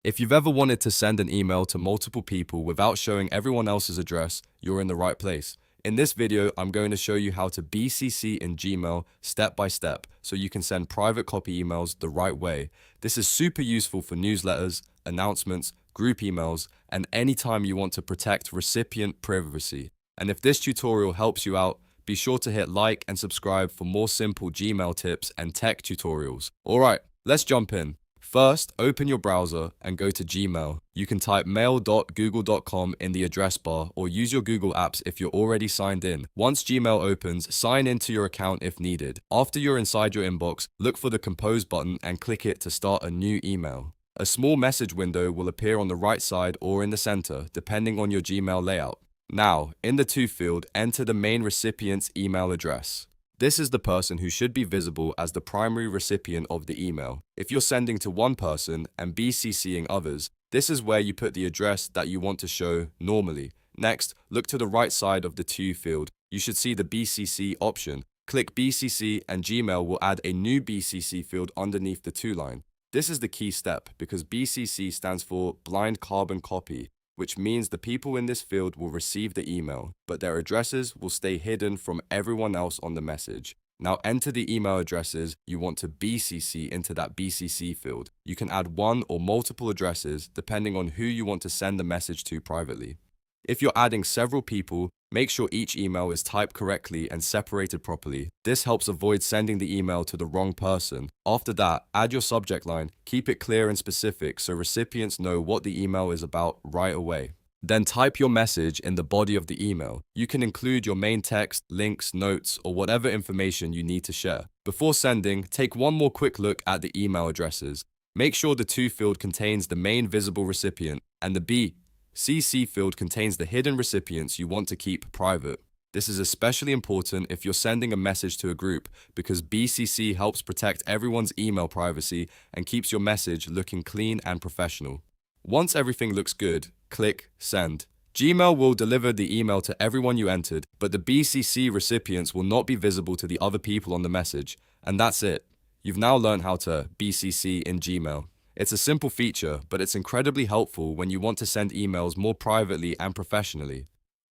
If you've ever wanted to send an email to multiple people without showing everyone else's address, you're in the right place. In this video, I'm going to show you how to BCC in Gmail step by step so you can send private copy emails the right way. This is super useful for newsletters, announcements, group emails, and anytime you want to protect recipient privacy. And if this tutorial helps you out, be sure to hit like and subscribe for more simple Gmail tips and tech tutorials. Alright, let's jump in. First, open your browser and go to Gmail. You can type mail.google.com in the address bar or use your Google Apps if you're already signed in. Once Gmail opens, sign into your account if needed. After you're inside your inbox, look for the Compose button and click it to start a new email. A small message window will appear on the right side or in the center, depending on your Gmail layout. Now, in the To field, enter the main recipient's email address. This is the person who should be visible as the primary recipient of the email. If you're sending to one person and BCCing others, this is where you put the address that you want to show normally. Next, look to the right side of the To field. You should see the BCC option. Click BCC and Gmail will add a new BCC field underneath the To line. This is the key step because BCC stands for blind carbon copy, which means the people in this field will receive the email, but their addresses will stay hidden from everyone else on the message. Now enter the email addresses you want to BCC into that BCC field. You can add one or multiple addresses depending on who you want to send the message to privately. If you're adding several people, make sure each email is typed correctly and separated properly. This helps avoid sending the email to the wrong person. After that, add your subject line. Keep it clear and specific so recipients know what the email is about right away. Then type your message in the body of the email. You can include your main text, links, notes, or whatever information you need to share. Before sending, take one more quick look at the email addresses. Make sure the To field contains the main visible recipient and the BCC field contains the hidden recipients you want to keep private. This is especially important if you're sending a message to a group because BCC helps protect everyone's email privacy and keeps your message looking clean and professional. Once everything looks good, click Send. Gmail will deliver the email to everyone you entered, but the BCC recipients will not be visible to the other people on the message. And that's it. You've now learned how to BCC in Gmail. It's a simple feature, but it's incredibly helpful when you want to send emails more privately and professionally.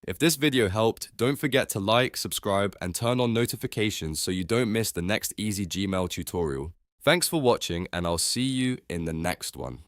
If this video helped, don't forget to like, subscribe, and turn on notifications so you don't miss the next easy Gmail tutorial. Thanks for watching, and I'll see you in the next one.